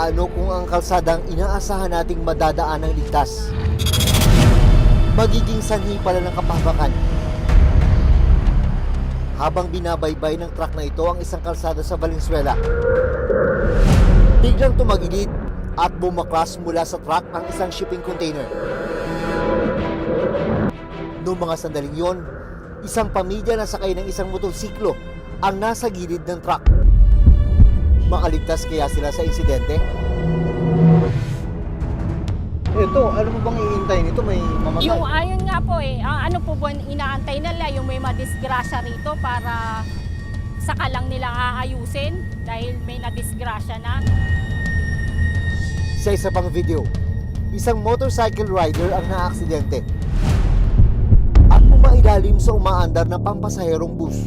Paano kung ang kalsadang inaasahan nating madadaan ng ligtas? Magiging sanhi pala ng kapahamakan. Habang binabaybay ng truck na ito ang isang kalsada sa Valenzuela, biglang tumagilid at bumaklas mula sa truck ang isang shipping container. Noong mga sandaling yon, isang pamilya na sakay ng isang motorsiklo ang nasa gilid ng truck. Makaligtas kaya sila sa insidente? Ito, ano mo bang iintayin? Ito may mamatay. Yung ayun nga po ano po ba inaantay nila yung may madisgrasya rito para saka lang nila aayusin dahil may nadisgrasya na. Sa isa pang video, isang motorcycle rider ang naaksidente at umailalim sa umaandar na pampasaherong bus.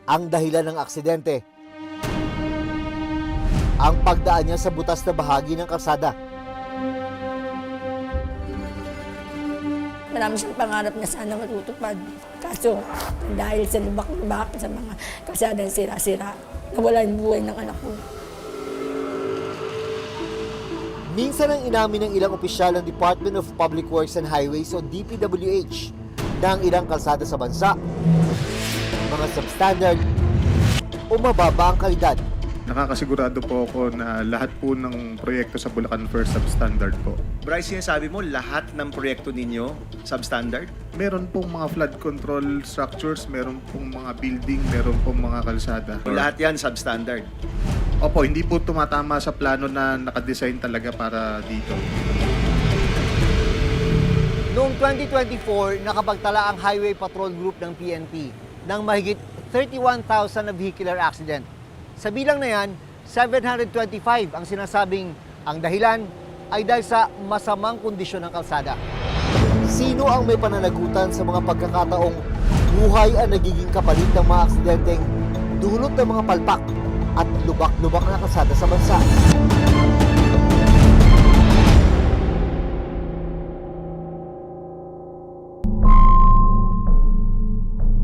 Ang dahilan ng aksidente, ang pagdaan niya sa butas na bahagi ng kalsada. Marami siyang pangarap na sana matutupad. Kaso dahil sa lubak-lubak sa mga kalsadang sira-sira, nawala yung buhay ng anak ko. Minsan ang inamin ng ilang opisyal ng Department of Public Works and Highways o DPWH na ang ilang kalsada sa bansa, mga substandard o mababa ang kalidad. Nakakasigurado po ako na lahat po ng proyekto sa Bulacan First substandard po. Bryce, sinasabi mo lahat ng proyekto ninyo substandard? Meron pong mga flood control structures, meron pong mga building, meron pong mga kalsada. Lahat yan substandard. Opo, hindi po tumatama sa plano na nakadesign talaga para dito. Noong 2024, nakapagtala ang Highway Patrol Group ng PNP ng mahigit 31,000 na vehicular accident. Sa bilang na yan, 725 ang sinasabing ang dahilan ay dahil sa masamang kondisyon ng kalsada. Sino ang may pananagutan sa mga pagkakataong buhay ang nagiging kapalit ng mga aksidenteng dulot ng mga palpak at lubak-lubak na kalsada sa bansa?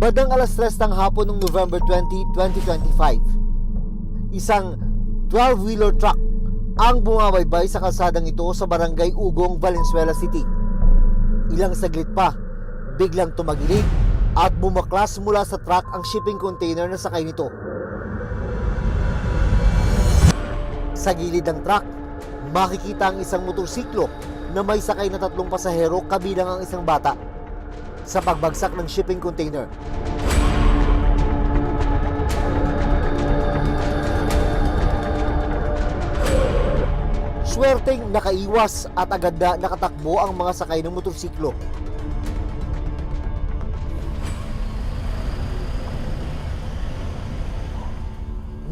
Bandang alas 3 ng hapon noong November 20, 2025, isang 12-wheeler truck ang bumabaybay sa kalsadang ito sa barangay Ugong, Valenzuela City. Ilang saglit pa, biglang tumagilid at bumaklas mula sa truck ang shipping container na sakay nito. Sa gilid ng truck, makikita ang isang motorsiklo na may sakay na 3 pasahero kabilang ang isang bata. Sa pagbagsak ng shipping container, swerteng nakaiwas at agad na nakatakbo ang mga sakay ng motorsiklo.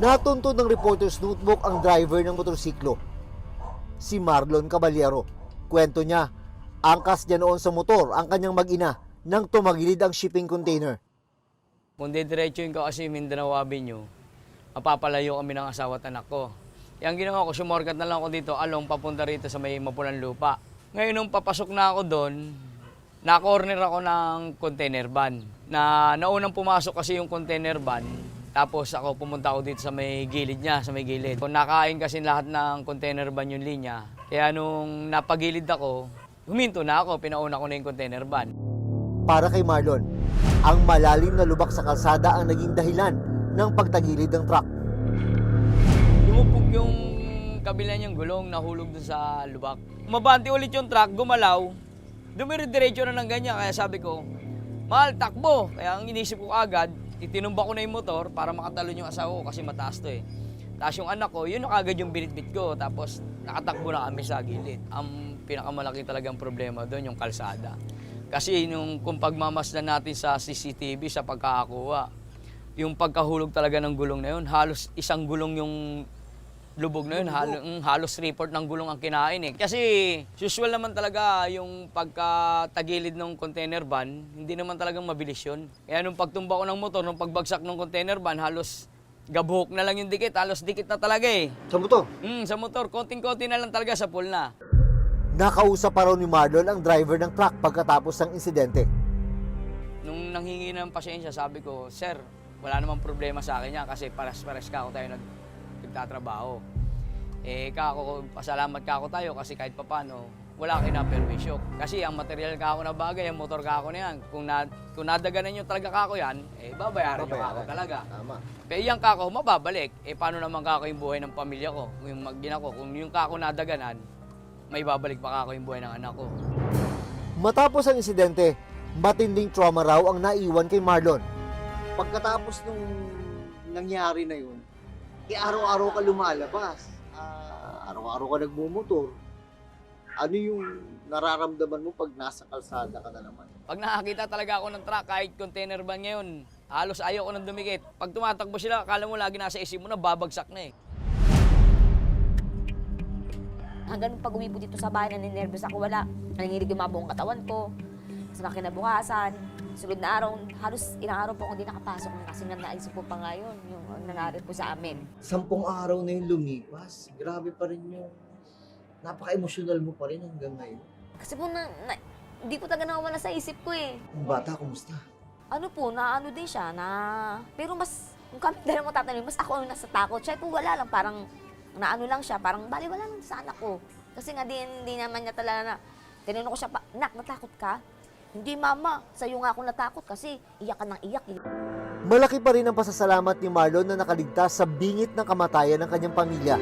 Natuntun ng reporter's notebook ang driver ng motorsiklo, si Marlon Caballero. Kwento niya, angkas niya noon sa motor ang kanyang mag-ina nang tumagilid ang shipping container. Kung didiretsuin ko kasi Mindanao Avenue, mapapalayo kami ng asawa at anak ko. Yang ginawa ko, sumorkat na lang ako dito, along papunta rito sa may mapulang lupa. Ngayon, nung papasok na ako doon, na-corner ako ng container van. Naunang pumasok kasi yung container van, tapos ako pumunta ako dito sa may gilid niya, sa may gilid. Nakain kasi lahat ng container van yung linya. Kaya nung napagilid ako, huminto na ako, pinauna ko na yung container van. Para kay Marlon, ang malalim na lubak sa kalsada ang naging dahilan ng pagtagilid ng truck. Lumupog yung kabila niyang gulong, nahulog dun sa lubak. Umabante ulit yung truck, gumalaw. Dumiri-diretso na ng ganyan, kaya sabi ko, mahal, takbo. Kaya ang inisip ko agad, itinumba ko na yung motor para makatalon yung asawa ko kasi mataas to eh. Tapos yung anak ko, yun agad yung binitbit ko. Tapos nakatakbo na kami sa gilid. Ang pinakamalaki talagang problema doon, yung kalsada. Kasi kung pagmamasdan natin sa CCTV, sa pagkakakuha, yung pagkahulog talaga ng gulong na yun, halos isang gulong yung lubog na yun, halos 3/4 ng gulong ang kinain eh. Kasi usual naman talaga yung pagkatagilid ng container van, hindi naman talagang mabilis yun. Kaya nung pagtumba ko ng motor, nung pagbagsak ng container van, halos gabuhok na lang yung dikit, halos dikit na talaga eh. Sa motor? Sa motor, konting-konti na lang talaga sa pool na. Nakausap pa raw ni Marlon ang driver ng truck pagkatapos ng insidente. Nung nanghingi ng pasensya, sabi ko, Sir, wala namang problema sa akin yan kasi pares-pares ka ako tayo nagtatrabaho. Pasalamat ka ako tayo kasi kahit papano, wala kayo na perwisyo. Kasi ang material ka ako na bagay, ang motor ka ako na yan, kung nadaganan nyo talaga kako yan, babayaran nyo ako talaga. Tama. Pero yung kako, mababalik. Paano naman kako yung buhay ng pamilya ko? Yung mag-ina ko, kung yung kako nadaganan, may babalik pa kako yung buhay ng anak ko. Matapos ang insidente, matinding trauma raw ang naiwan kay Marlon. Pagkatapos nung nangyari na yun, araw-araw ka lumalabas. Araw-araw ka nagmumotor. Ano yung nararamdaman mo pag nasa kalsada ka na naman? Pag nakakita talaga ako ng truck, kahit container van ngayon, halos ayaw ko nang dumikit. Pag tumatakbo sila, akala mo lagi nasa isip mo na babagsak na eh. Hanggang pag uwi po dito sa bahay, naninervous ako, wala. Nanginginig yung mga buong katawan ko. Sa kinabukasan, sunod na araw, halos ilang araw po akong hindi nakapasok kasi nga naisip po pa nga yun, yung nangyari po sa amin. 10 araw na yung lumipas. Grabe pa rin yung napaka-emosyonal mo pa rin hanggang ngayon. Kasi po, hindi po talaga nawawala sa isip ko eh. Yung bata, kumusta? Ano po, ano din siya, pero mas, kung kami dala mo tatanungin, mas ako ang nasa takot. Siya po wala lang, parang naano lang siya, parang baliwala lang sa anak ko. Kasi nga di naman niya talaga na, tinanong ko siya, Nak, natakot ka? Hindi mama, sa'yo nga ako natakot kasi iyak ka ng iyak. Malaki pa rin ang pasasalamat ni Marlon na nakaligtas sa bingit ng kamatayan ng kanyang pamilya.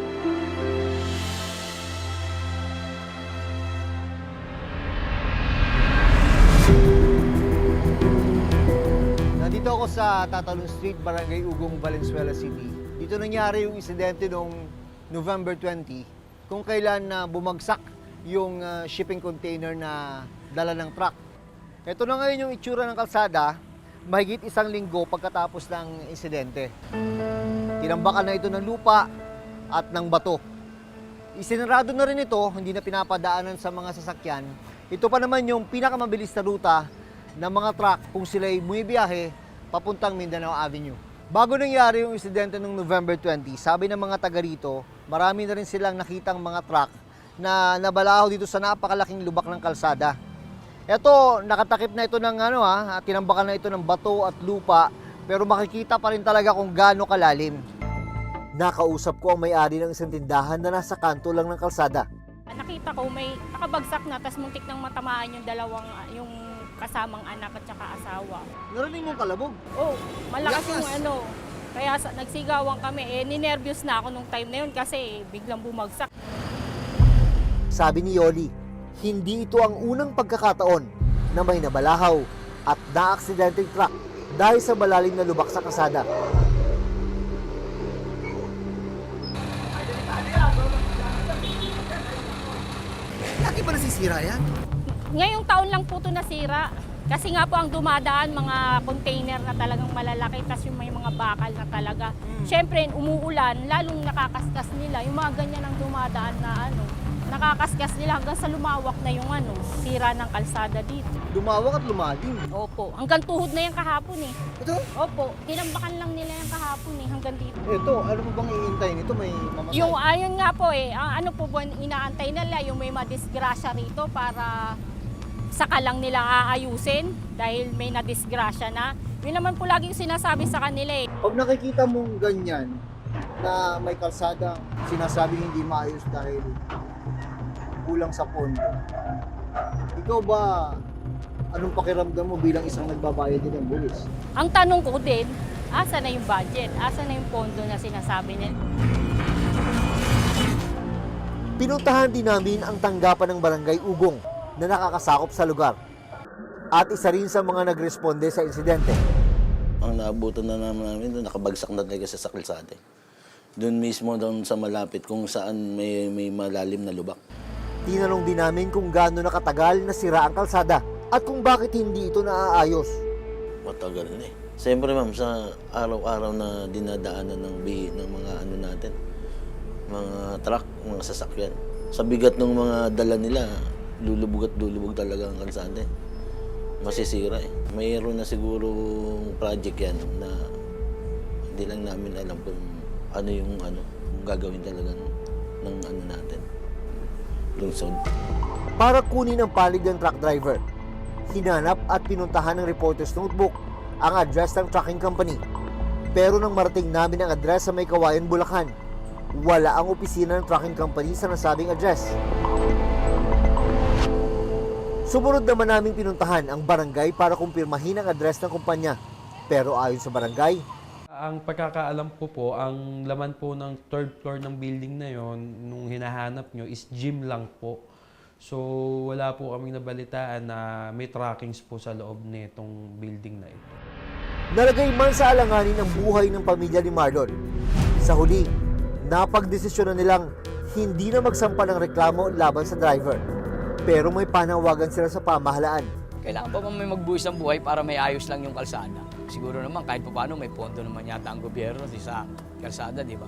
Nandito ako sa Tatalon Street, Barangay Ugong, Valenzuela City. Dito nangyari yung insidente noong November 20, kung kailan bumagsak yung shipping container na dala ng truck. Ito na ngayon yung itsura ng kalsada, mahigit 1 linggo pagkatapos ng insidente. Tinambakan na ito ng lupa at ng bato. Isinarado na rin ito, hindi na pinapadaanan sa mga sasakyan. Ito pa naman yung pinakamabilis na ruta ng mga truck kung sila'y bumibiyahe papuntang Mindanao Avenue. Bago nangyari yung insidente noong November 20, sabi ng mga taga rito, marami na rin silang nakitang mga truck na nabalaho dito sa napakalaking lubak ng kalsada. Ito, nakatakip na ito ng tinambakan na ito ng bato at lupa, pero makikita pa rin talaga kung gaano kalalim. Nakausap ko ang may-ari ng isang tindahan na nasa kanto lang ng kalsada. Nakita ko may nakabagsak na, tas muntik nang matamaan yung kasamang anak at saka asawa. Narinig mong kalabog? Oh, malakas Lakas. yung Kaya nagsigawan kami. Ninervyos na ako nung time na yun kasi biglang bumagsak. Sabi ni Yoli, hindi ito ang unang pagkakataon na may nabalahaw at na-aksidenteng truck dahil sa malalim na lubak sa kalsada. Lagi ba nasisira yan? Ngayong taon lang po ito nasira. Kasi nga po ang dumadaan, mga container na talagang malalaki, tas yung may mga bakal na talaga. Siyempre, umuulan, lalong nakakaskas nila. Yung mga ganyan ang dumadaan na nakakaskas nila hanggang sa lumawak na yung sira ng kalsada dito. Lumawak at lumalim. Opo, hanggang tuhod na yung kahapon eh. Ito? Opo, tinambakan lang nila yung kahapon eh, hanggang dito. Ito, ano mo bang iintay nito? May mamatay? Yung ayun nga po ang ano po inaantay nila, yung may madisgrasya rito para saka lang nila aayusin dahil may nadisgrasya na. Yun naman po lagi yung sinasabi sa kanila eh. Pag nakikita mong ganyan na may kalsada, sinasabing hindi maayos dahil kulang sa pondo. Ikaw ba, anong pakiramdam mo bilang isang nagbabayad din ng buwis? Ang tanong ko din, asa na yung budget? Asa na yung pondo na sinasabi nila? Pinuntahan din namin ang tanggapan ng Barangay Ugong na nakakasakop sa lugar. At isa rin sa mga nagresponde sa insidente. Ang naabutan na namin doon, nakabagsak na talaga sa kalsada. Doon mismo doon sa malapit kung saan may malalim na lubak. Tinanong din namin kung gaano nakatagal na sira ang kalsada at kung bakit hindi ito naaayos. Matagal na eh. Siyempre ma'am, sa araw-araw na dinadaanan ng mga natin, mga truck, mga sasakyan. Sa bigat ng mga dala nila, lulubog at lulubog talaga ang kalsada eh. Masisira eh. Mayroon na siguro project yan na hindi lang namin alam kung kung gagawin talaga ng natin. Lungsod. Para kunin ang palig ng truck driver, hinanap at pinuntahan ng Reporter's Notebook ang address ng trucking company. Pero nang marating namin ang address sa May Kawayan, Bulacan, wala ang opisina ng trucking company sa nasabing address. Sumunod naman naming pinuntahan ang barangay para kumpirmahin ang address ng kumpanya. Pero ayon sa barangay, ang pagkakaalam ko po, ang laman po ng third floor ng building na yon nung hinahanap nyo is gym lang po. So wala po kaming nabalitaan na may trackings po sa loob nitong building na ito. nalagay man sa alanganin ang buhay ng pamilya ni Marlon. Sa huli, napagdesisyon na nilang hindi na magsampa ng reklamo laban sa driver. Pero may panawagan sila sa pamahalaan. Kailangan pa may magbuhis ng buhay para may ayos lang yung kalsada. Siguro naman kahit paano may pondo naman yata ang gobyerno sa kalsada, di ba?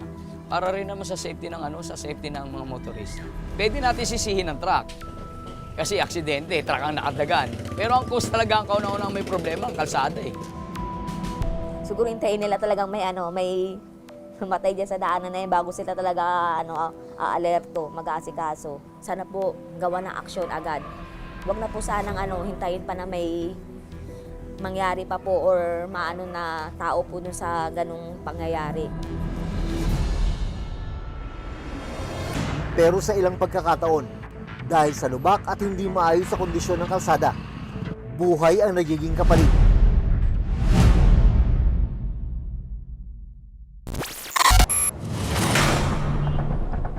Para rin naman sa safety ng mga motorista. Pwede natin sisihin ng truck. Kasi aksidente, truck ang nakadagan. Pero ang cause talaga ang kauna-unang may problema, ang kalsada eh. Siguro hintayin nila talagang may matay dyan sa daanan na yun bago sila talaga alerto, mag-aasikaso. Sana po gawa ng aksyon agad. Huwag na po sanang hintayin pa na may mangyari pa po or na tao po dun sa ganung pangyayari. Pero sa ilang pagkakataon, dahil sa lubak at hindi maayos sa kondisyon ng kalsada, buhay ang nagiging kapalit.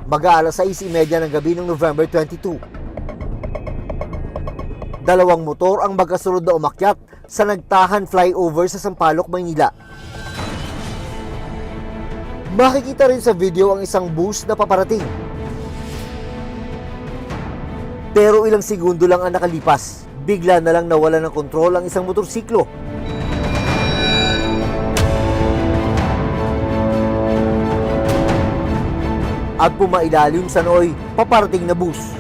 Mag-aalas 6:30 ng gabi ng November 22. Dalawang motor ang magkasunod na umakyat sa Nagtahan flyover sa Sampaloc, Maynila. Makikita rin sa video ang isang bus na paparating. Pero ilang segundo lang ang nakalipas, bigla na lang nawala ng kontrol ang isang motorsiklo. At pumailalim sa nooy paparating na bus.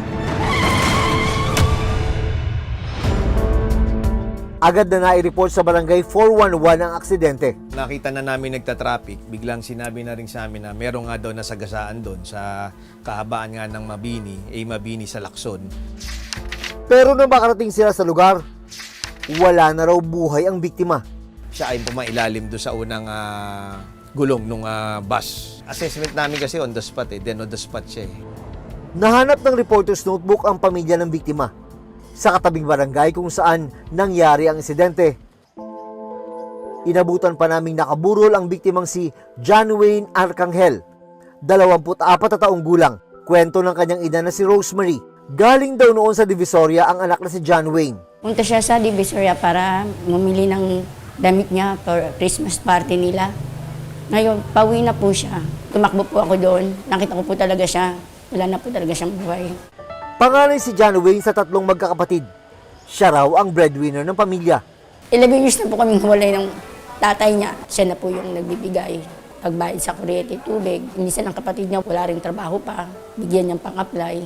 Agad na nai-report sa barangay 411 ang aksidente. Nakita na namin nagtatraffic, biglang sinabi na rin sa amin na meron nga daw nasagasaan doon sa kahabaan nga ng Mabini sa Lacson. Pero nang makarating sila sa lugar, wala na raw buhay ang biktima. Siya ay pumailalim doon sa unang gulong ng bus. Assessment namin kasi on the spot then on the spot siya eh. Nahanap ng reporter's notebook ang pamilya ng biktima sa katabing barangay kung saan nangyari ang insidente. Inabutan pa naming nakaburol ang biktimang si John Wayne Arcangel, 24 na taong gulang. Kwento ng kanyang ina na si Rosemary. Galing daw noon sa Divisoria ang anak na si John Wayne. Punta siya sa Divisoria para mamili ng damit niya for Christmas party nila. Ngayon, pauwi na po siya. Tumakbo po ako doon. Nakita ko po talaga siya. Wala na po talaga siyang buhay. Pangalan si John Wayne sa 3 magkakapatid. Siya raw ang breadwinner ng pamilya. 11 years na po kaming hiwalay ng tatay niya. Siya na po yung nagbibigay. Pagbayad sa kuryente, tubig. Minsan ang kapatid niya wala ring trabaho pa. Bigyan niyang pang-apply.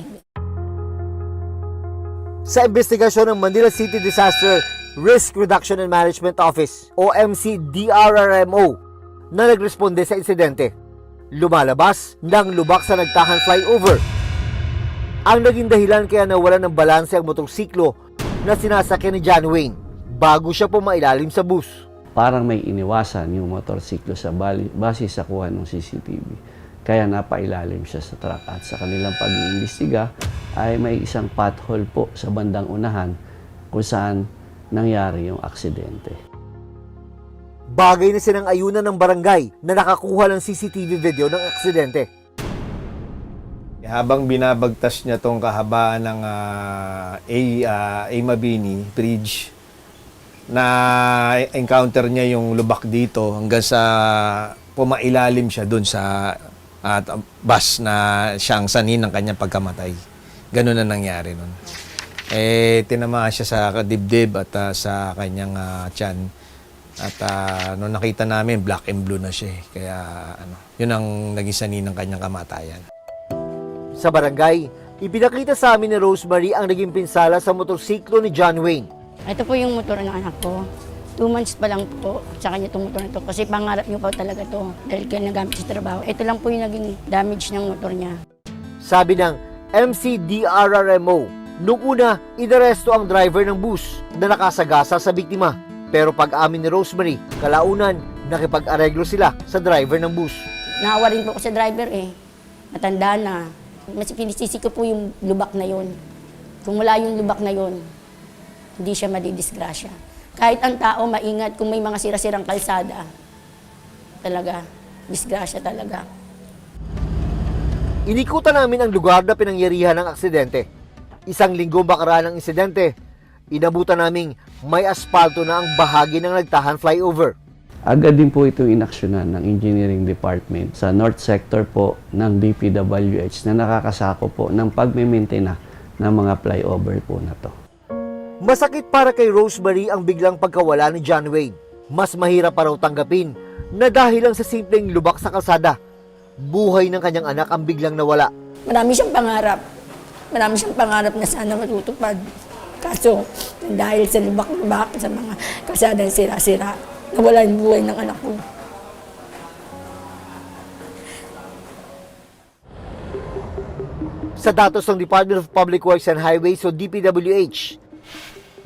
Sa investigasyon ng Manila City Disaster Risk Reduction and Management Office o MCDRRMO na nagresponde sa insidente, lumalabas ng lubak sa Nagtahan flyover. Ang naging dahilan kaya nawalan ng balanse ang motorsiklo na sinasakyan ni John Wayne bago siya pumailalim sa bus. Parang may iniwasan yung motorsiklo sa base sa kuha ng CCTV. Kaya napailalim siya sa truck at sa kanilang pag-iimbestiga ay may isang pothole po sa bandang unahan kung saan nangyari yung aksidente. Bagay na sinang-ayunan ng barangay na nakakuha ng CCTV video ng aksidente. Habang binabagtas niya tong kahabaan ng Mabini Bridge, na encounter niya yung lubak dito hanggang sa pumailalim siya doon sa bus na siyang sanhin ng kanyang pagkamatay. Ganun na nangyari nun. Tinamaan siya sa dibdib at sa kanyang tiyan. At nung nakita namin, black and blue na siya. Kaya yun ang naging sanhin ng kanyang kamatayan. Sa barangay, ipinakita sa amin ni Rosemary ang naging pinsala sa motorsiklo ni John Wayne. Ito po yung motor ng anak ko. 2 months pa lang po sa kanya itong motor na ito. Kasi pangarap niyo pa talaga ito dahil kaya nagamit sa trabaho. Ito lang po yung naging damage ng motor niya. Sabi ng MCDRRMO, noong una, inaresto ang driver ng bus na nakasagasa sa biktima. Pero pag-amin ni Rosemary, kalaunan, nakipag-areglo sila sa driver ng bus. Naawa rin po ako sa driver eh. Matanda na. Mas pinisisi ko po yung lubak na yon. Kung wala yung lubak na yon, hindi siya madidisgrasya. Kahit ang tao maingat kung may mga sira-sirang kalsada, talaga, disgrasya talaga. Inikutan namin ang lugar na pinangyarihan ng aksidente. Isang linggo makaraan ng insidente, inabutan naming may asfalto na ang bahagi ng nagtahan flyover. Agad din po ito inaksyonan ng Engineering Department sa North Sector po ng DPWH na nakakasako po ng pagme-maintain ng mga flyover po na to. Masakit para kay Rosemary ang biglang pagkawala ni John Wayne. Mas mahirap pa raw tanggapin na dahil lang sa simpleng lubak sa kalsada, buhay ng kanyang anak ang biglang nawala. Marami siyang pangarap. Marami siyang pangarap na sana matutupad. Kaso, dahil sa lubak-lubak, sa mga kalsadang sira-sira, nawala yung buhay ng anak ko. Sa datos ng Department of Public Works and Highways o DPWH,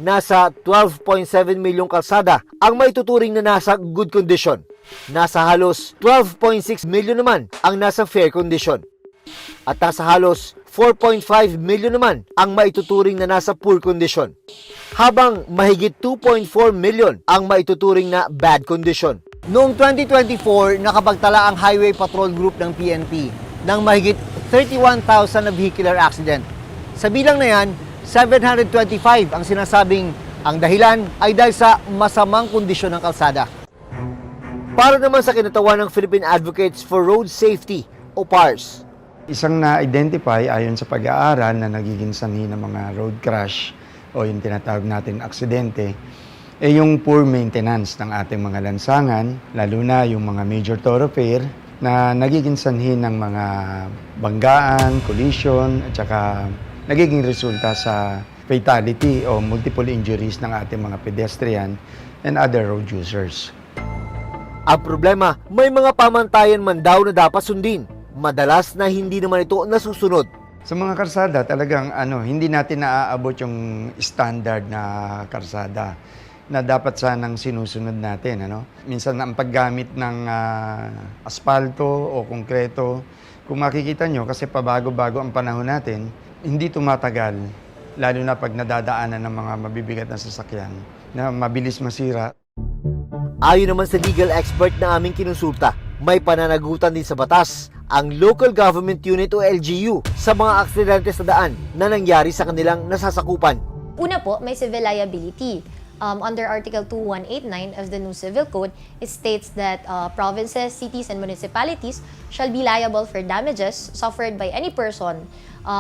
nasa 12.7 milyong kalsada ang maituturing na nasa good condition. Nasa halos 12.6 milyon naman ang nasa fair condition. At nasa halos 4.5 milyon naman ang maituturing na nasa poor condition. Habang mahigit 2.4 milyon ang maituturing na bad condition. Noong 2024, nakapagtala ang Highway Patrol Group ng PNP ng mahigit 31,000 na vehicular accident. Sa bilang na yan, 725 ang sinasabing ang dahilan ay dahil sa masamang kondisyon ng kalsada. Para naman sa kinatawan ng Philippine Advocates for Road Safety o PARS. Isang na-identify ayon sa pag-aaral na nagiging sanhi ng mga road crash o yung tinatawag natin aksidente, yung poor maintenance ng ating mga lansangan, lalo na yung mga major thoroughfare na nagiging sanhi ng mga banggaan, collision, at saka nagiging resulta sa fatality o multiple injuries ng ating mga pedestrian and other road users. Ang problema, may mga pamantayan man daw na dapat sundin. Madalas na hindi naman ito nasusunod. Sa mga karsada, talagang hindi natin naaabot yung standard na karsada na dapat sanang sinusunod natin. Minsan ang paggamit ng asfalto o konkreto, kung makikita nyo, kasi pabago-bago ang panahon natin, hindi tumatagal, lalo na pag nadadaanan ng mga mabibigat na sasakyan na mabilis masira. Ayon naman sa legal expert na aming kinonsulta, may pananagutan din sa batas ang Local Government Unit o LGU sa mga aksidente sa daan na nangyari sa kanilang nasasakupan. Una po, may civil liability. Under Article 2189 of the new Civil Code, it states that provinces, cities, and municipalities shall be liable for damages suffered by any person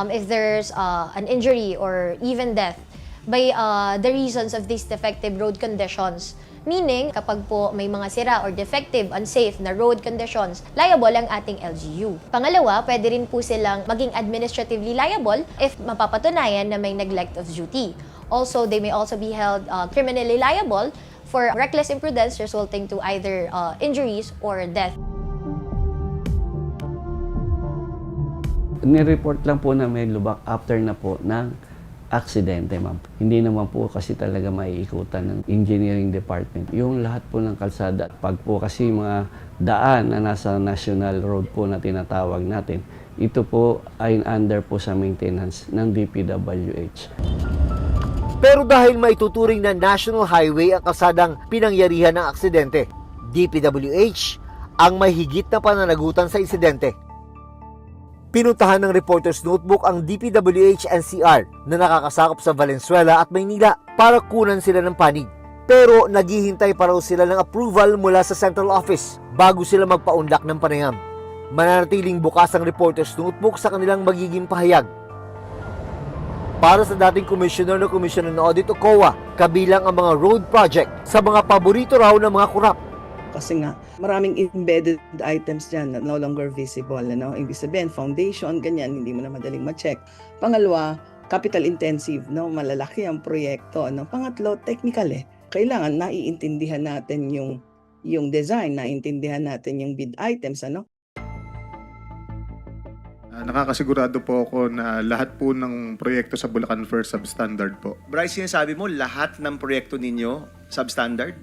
if there's an injury or even death by the reasons of these defective road conditions. Meaning, kapag po may mga sira or defective, unsafe na road conditions, liable ang ating LGU. Pangalawa, pwede rin po silang maging administratively liable if mapapatunayan na may neglect of duty. Also, they may also be held criminally liable for reckless imprudence resulting to either injuries or death. Nireport lang po na may lubak after na po ng aksidente, ma'am. Hindi naman po kasi talaga maiikutan ng Engineering Department. Yung lahat po ng kalsada, pag po kasi mga daan na nasa national road po na tinatawag natin, ito po ay under po sa maintenance ng DPWH. Pero dahil maituturing na national highway ang kalsadang pinangyarihan ng aksidente, DPWH ang may higit na pananagutan sa insidente. Pinuntahan ng Reporter's Notebook ang DPWH NCR na nakakasakop sa Valenzuela at Maynila para kunan sila ng panig. Pero naghihintay pa raw sila ng approval mula sa Central Office bago sila magpaunlak ng panayam. Mananatiling bukas ang Reporter's Notebook sa kanilang magiging pahayag. Para sa dating Commissioner ng Commission on Audit o COA, kabilang ang mga road project sa mga paborito raw ng mga kurap. Kasi nga, maraming embedded items dyan na no longer visible. Ibig sabihin, foundation, ganyan, hindi mo na madaling ma-check. Pangalawa, capital intensive, malalaki ang proyekto. Pangatlo, technical Kailangan naiintindihan natin yung design, naiintindihan natin yung bid items. Nakakasigurado po ako na lahat po ng proyekto sa Bulacan First substandard po. Bryce, sinasabi mo lahat ng proyekto ninyo substandard?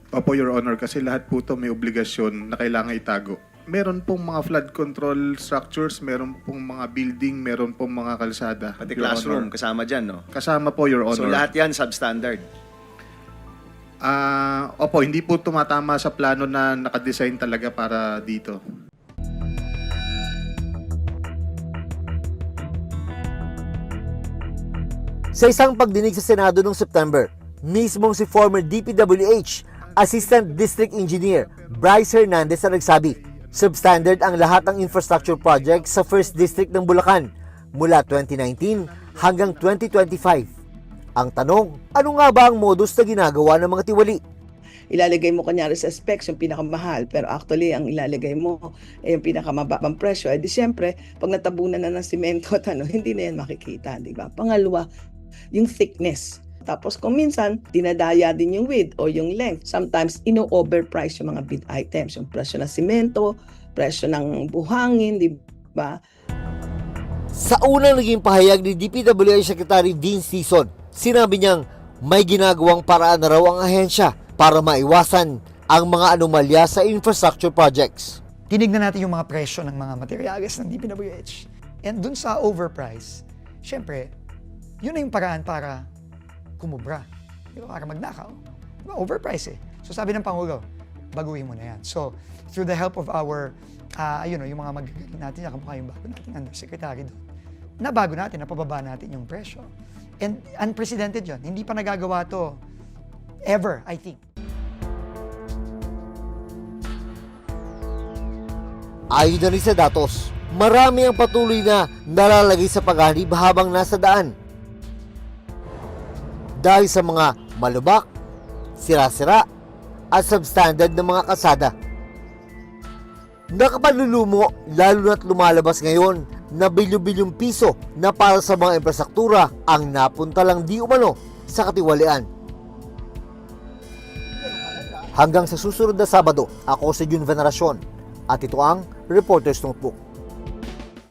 Opo, Your Honor, kasi lahat po ito may obligasyon na kailangan itago. Meron pong mga flood control structures, meron pong mga building, meron pong mga kalsada. Pati Your classroom, Honor. kasama dyan, no? Kasama po, Your Honor. So lahat yan substandard. Opo, hindi po tumatama sa plano na nakadesign talaga para dito. Sa isang pagdinig sa Senado noong September, mismong si former DPWH Assistant District Engineer Bryce Hernandez ang nagsabi, substandard ang lahat ng infrastructure projects sa 1st District ng Bulacan mula 2019 hanggang 2025. Ang tanong, ano nga ba ang modus na ginagawa ng mga tiwali? Ilalagay mo kanyari sa specs yung pinakamahal, pero actually ang ilalagay mo ay yung pinakamababang presyo. Eh di syempre, pag natabunan na ng simento at hindi na yan makikita, di ba? Pangalawa, yung thickness. Tapos kung minsan, dinadaya din yung width o yung length. Sometimes, ino-overprice yung mga bid items. Yung presyo ng simento, presyo ng buhangin, di ba? Sa unang naging pahayag ni DPWH Secretary Dean Sison, sinabi niyang may ginagawang paraan na raw ang ahensya para maiwasan ang mga anomalya sa infrastructure projects. Tinignan natin yung mga presyo ng mga materyales ng DPWH. And dun sa overprice, syempre, yun na yung paraan para kumubra. Diba? Para magnakaw. Diba? Overprice eh. So sabi ng Pangulo, baguhin mo na yan. So, through the help of our, yung mga magagaling natin, kamukha yung bago natin undersecretary doon, nabago natin, napababa natin yung presyo. And unprecedented yun. Hindi pa nagagawa to ever, I think. Ayon na rin sa datos, marami ang patuloy na nalalagay sa paghanib habang nasa daan. Dahil sa mga malubak, sira-sira, at substandard na mga kalsada. Nakapanlulumo lalo na't lumalabas ngayon na bilyon-bilyong piso na para sa mga infrastruktura ang napunta lang di umano sa katiwalian. Hanggang sa susunod na Sabado, ako si Jun Veneracion at ito ang Reporter's Notebook.